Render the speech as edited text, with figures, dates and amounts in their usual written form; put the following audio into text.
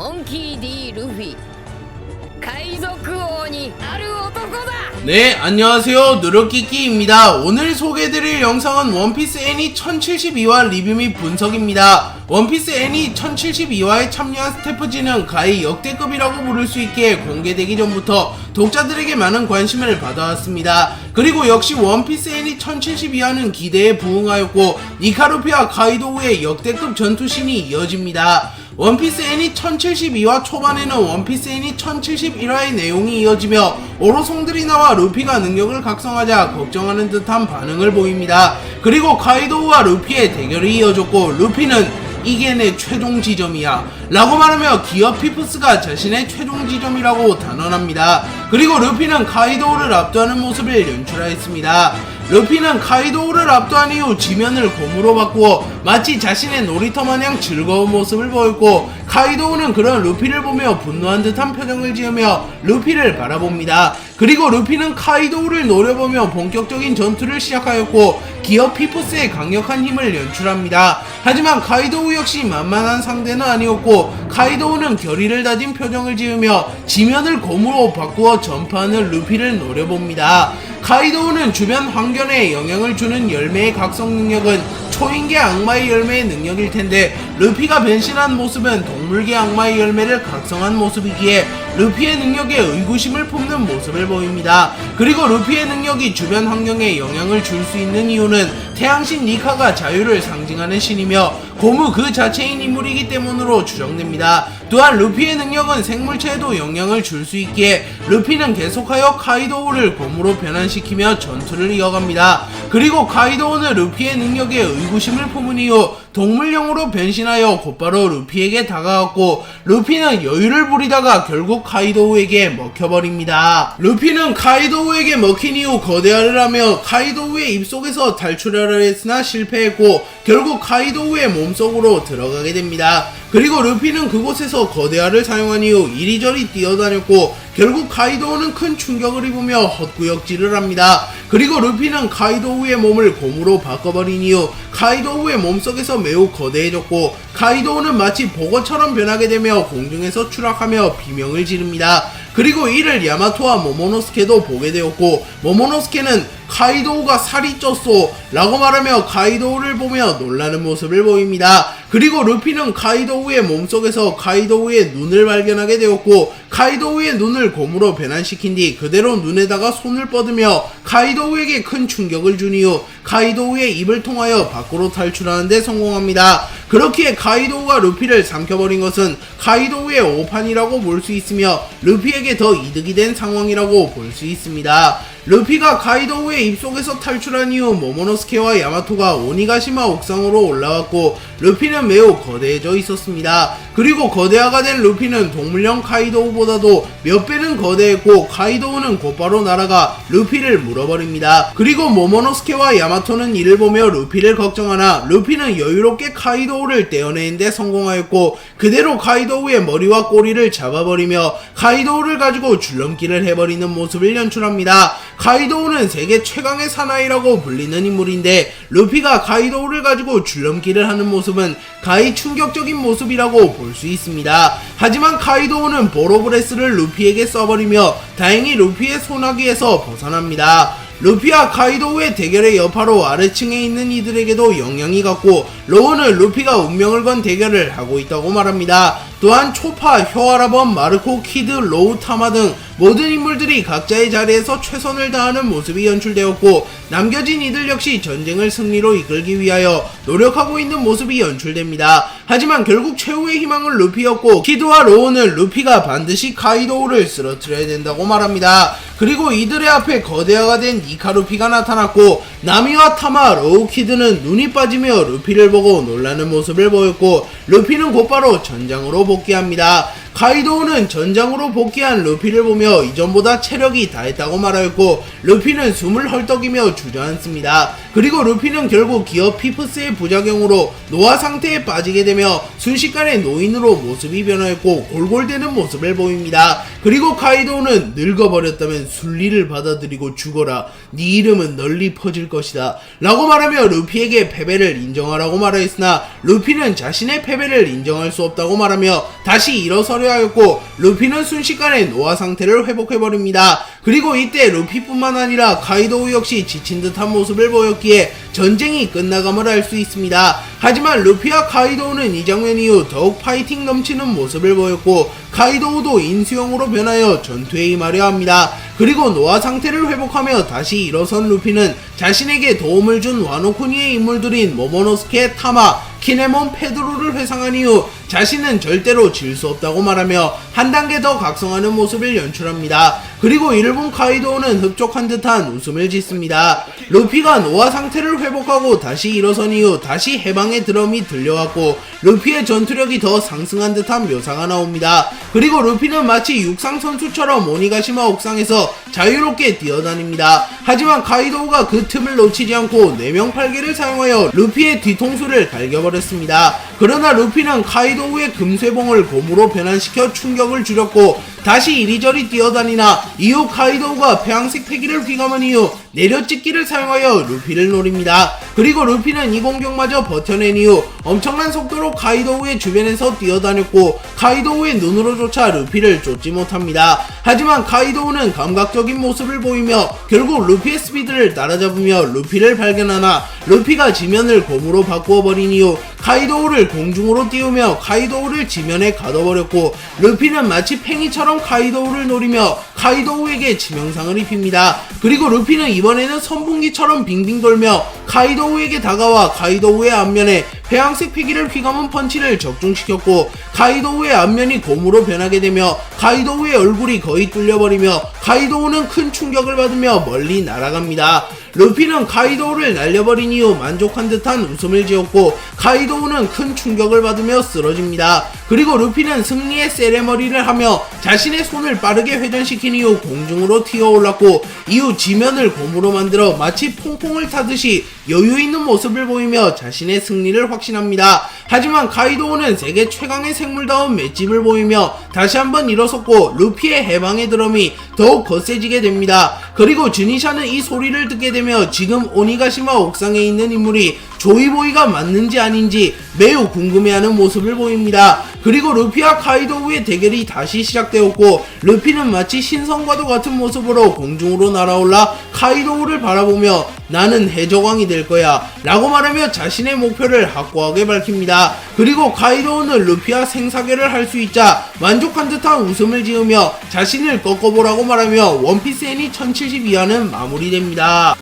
モンキー D ルフィ海賊王になる男だ。네, 안녕하세요. 누르끼끼입니다. 오늘 소개해드릴 영상은 원피스 애니 1072화 리뷰 및 분석입니다. 원피스 애니 1072화에 참여한 스태프진은 가히 역대급이라고 부를 수 있게 공개되기 전부터 독자들에게 많은 관심을 받아왔습니다. 그리고 역시 원피스 애니 1072화는 기대에 부응하였고 니카루피와 가이도우의 역대급 전투신이 이어집니다. 원피스 애니 1072화 초반에는 원피스 애니 1071화의 내용이 이어지며 오로송들이 나와 루피가 능력을 각성하자 걱정하는 듯한 반응을 보입니다. 그리고 가이도우와 루피의 대결이 이어졌고 루피는 이게 내 최종 지점이야 라고 말하며 기어 피프스가 자신의 최종 지점이라고 단언합니다. 그리고 루피는 가이도우를 압도하는 모습을 연출하였습니다. 루피는 가이도우를 압도한 이후 지면을 곰으로 바꾸어 마치 자신의 놀이터 마냥 즐거운 모습을 보였고 가이도우는 그런 루피를 보며 분노한 듯한 표정을 지으며 루피를 바라봅니다. 그리고 루피는 가이도우를 노려보며 본격적인 전투를 시작하였고 기어 피프스의 강력한 힘을 연출합니다. 하지만 가이도우 역시 만만한 상대는 아니었고 가이도우는 결의를 다진 표정을 지으며 지면을 곰으로 바꾸어 전파하는 루피를 노려봅니다. 가이도우는 주변 환경에 영향을 주는 열매의 각성 능력은 초인계 악마의 열매의 능력일 텐데 루피가 변신한 모습은 동물계 악마의 열매를 각성한 모습이기에 루피의 능력에 의구심을 품는 모습을 보입니다. 그리고 루피의 능력이 주변 환경에 영향을 줄 수 있는 이유는 태양신 니카가 자유를 상징하는 신이며 고무 그 자체인 인물이기 때문으로 추정됩니다. 또한 루피의 능력은 생물체에도 영향을 줄 수 있기에 루피는 계속하여 가이도우를 곰으로 변환시키며 전투를 이어갑니다. 그리고 가이도우는 루피의 능력에 의구심을 품은 이후 동물용으로 변신하여 곧바로 루피에게 다가갔고 루피는 여유를 부리다가 결국 가이도우에게 먹혀버립니다. 루피는 가이도우에게 먹힌 이후 거대화를 하며 가이도우의 입속에서 탈출하려 했으나 실패했고 결국 가이도우의 몸속으로 들어가게 됩니다. 그리고 루피는 그곳에서 거대화를 사용한 이후 이리저리 뛰어다녔고 결국 가이도우는 큰 충격을 입으며 헛구역질을 합니다. 그리고 루피는 가이도우의 몸을 곰으로 바꿔버린 이후 가이도우의 몸속에서 매우 거대해졌고 가이도우는 마치 보거처럼 변하게 되며 공중에서 추락하며 비명을 지릅니다. 그리고 이를 야마토와 모모노스케도 보게 되었고 모모노스케는 가이도우가 살이 쪘소 라고 말하며 가이도우를 보며 놀라는 모습을 보입니다. 그리고 루피는 가이도우의 몸속에서 가이도우의 눈을 발견하게 되었고 가이도우의 눈을 곰으로 변환시킨 뒤 그대로 눈에다가 손을 뻗으며 가이도우에게 큰 충격을 준 이후 가이도우의 입을 통하여 밖으로 탈출하는 데 성공합니다. 그렇기에 가이도우가 루피를 삼켜버린 것은 가이도우의 오판이라고 볼 수 있으며 루피에게 더 이득이 된 상황이라고 볼 수 있습니다. 루피가 가이도우의 입속에서 탈출한 이후 모모노스케와 야마토가 오니가시마 옥상으로 올라왔고 루피는 매우 거대해져 있었습니다. 그리고 거대화가 된 루피는 동물형 가이도우보다도 몇 배는 거대했고 가이도우는 곧바로 날아가 루피를 물어버립니다. 그리고 모모노스케와 야마토는 이를 보며 루피를 걱정하나 루피는 여유롭게 가이도우를 떼어내는데 성공하였고 그대로 가이도우의 머리와 꼬리를 잡아버리며 가이도우를 가지고 줄넘기를 해버리는 모습을 연출합니다. 가이도우는 세계 최강의 사나이라고 불리는 인물인데 루피가 가이도우를 가지고 줄넘기를 하는 모습은 가히 충격적인 모습이라고 볼 수 있습니다. 하지만 가이도우는 보로브레스를 루피에게 써버리며 다행히 루피의 소나기에서 벗어납니다. 루피와 가이도우의 대결의 여파로 아래층에 있는 이들에게도 영향이 갔고 로우는 루피가 운명을 건 대결을 하고 있다고 말합니다. 또한 초파, 혀아라범, 마르코, 키드, 로우, 타마 등 모든 인물들이 각자의 자리에서 최선을 다하는 모습이 연출되었고 남겨진 이들 역시 전쟁을 승리로 이끌기 위하여 노력하고 있는 모습이 연출됩니다. 하지만 결국 최후의 희망은 루피였고 키드와 로우는 루피가 반드시 가이도우를 쓰러뜨려야 된다고 말합니다. 그리고 이들의 앞에 거대화가 된 니카루피가 나타났고 나미와 타마, 로우, 키드는 눈이 빠지며 루피를 보고 놀라는 모습을 보였고 루피는 곧바로 전장으로 복귀합니다. 카이도우는 전장으로 복귀한 루피를 보며 이전보다 체력이 다했다고 말하였고 루피는 숨을 헐떡이며 주저앉습니다. 그리고 루피는 결국 기어 피프스의 부작용으로 노화 상태에 빠지게 되며 순식간에 노인으로 모습이 변화했고 골골대는 모습을 보입니다. 그리고 카이도우는 늙어버렸다면 순리를 받아들이고 죽어라. 네 이름은 널리 퍼질 것이다 라고 말하며 루피에게 패배를 인정하라고 말하였으나 루피는 자신의 패배를 인정할 수 없다고 말하며 다시 일어서려 하였고 루피는 순식간에 노화 상태를 회복해버립니다. 그리고 이때 루피뿐만 아니라 카이도우 역시 지친 듯한 모습을 보였기에 전쟁이 끝나감을 알 수 있습니다. 하지만 루피와 카이도우는 이 장면 이후 더욱 파이팅 넘치는 모습을 보였고 카이도우도 인수형으로 변하여 전투에 임하려 합니다. 그리고 노화 상태를 회복하며 다시 일어선 루피는 자신에게 도움을 준 와노쿠니의 인물들인 모모노스케, 타마, 키네몬, 페드로를 회상한 이후 자신은 절대로 질 수 없다고 말하며 한 단계 더 각성하는 모습을 연출합니다. 그리고 이를 본 카이도우는 흡족한 듯한 웃음을 짓습니다. 루피가 노화 상태를 회복하고 다시 일어선 이후 다시 해방의 드럼이 들려왔고 루피의 전투력이 더 상승한 듯한 묘사가 나옵니다. 그리고 루피는 마치 육상 선수처럼 오니가시마 옥상에서 자유롭게 뛰어다닙니다. 하지만 카이도우가 그 틈을 놓치지 않고 4명 8개를 사용하여 루피의 뒤통수를 갈겨버렸습니다. 그러나 루피는 카이도우의 금쇠봉을 곰으로 변환시켜 충격을 줄였고 다시 이리저리 뛰어다니나 이후 카이도우가 폐왕색 패기를 휘감은 이후 내려찍기를 사용하여 루피를 노립니다. 그리고 루피는 이 공격마저 버텨낸 이후 엄청난 속도로 카이도우의 주변에서 뛰어다녔고 카이도우의 눈으로조차 루피를 쫓지 못합니다. 하지만 카이도우는 감각적인 모습을 보이며 결국 루피의 스피드를 따라잡으며 루피를 발견하나 루피가 지면을 곰으로 바꾸어버린 이후 카이도우를 공중으로 띄우며 카이도우를 지면에 가둬버렸고 루피는 마치 팽이처럼 카이도우를 노리며 카이도우에게 치명상을 입힙니다. 그리고 루피는 이번에는 선풍기처럼 빙빙 돌며 카이도우에게 다가와 카이도우의 앞면에 회황색 패기를 휘감은 펀치를 적중시켰고 카이도우의 앞면이 곰으로 변하게 되며 카이도우의 얼굴이 거의 뚫려버리며 카이도우는 큰 충격을 받으며 멀리 날아갑니다. 루피는 카이도우를 날려버린 이후 만족한 듯한 웃음을 지었고 카이도우는 큰 충격을 받으며 쓰러집니다. 그리고 루피는 승리의 세레머니를 하며 자신의 손을 빠르게 회전시킨 이후 공중으로 튀어올랐고 이후 지면을 곰으로 만들어 마치 퐁퐁을 타듯이 여유있는 모습을 보이며 자신의 승리를 확신합니다. 하지만 카이도우는 세계 최강의 생물다운 맷집을 보이며 다시 한번 일어섰고 루피의 해방의 드럼이 더욱 거세지게 됩니다. 그리고 주니샤는 이 소리를 듣게 되며 지금 오니가시마 옥상에 있는 인물이 조이보이가 맞는지 아닌지 매우 궁금해하는 모습을 보입니다. 그리고 루피와 카이도우의 대결이 다시 시작되었고 루피는 마치 신성과도 같은 모습으로 공중으로 날아올라 카이도우를 바라보며 나는 해적왕이 될 거야 라고 말하며 자신의 목표를 확고하게 밝힙니다. 그리고 카이도우는 루피와 생사결을 할 수 있자 만족한 듯한 웃음을 지으며 자신을 꺾어보라고 말하며 원피스 애니 1072화는 마무리됩니다.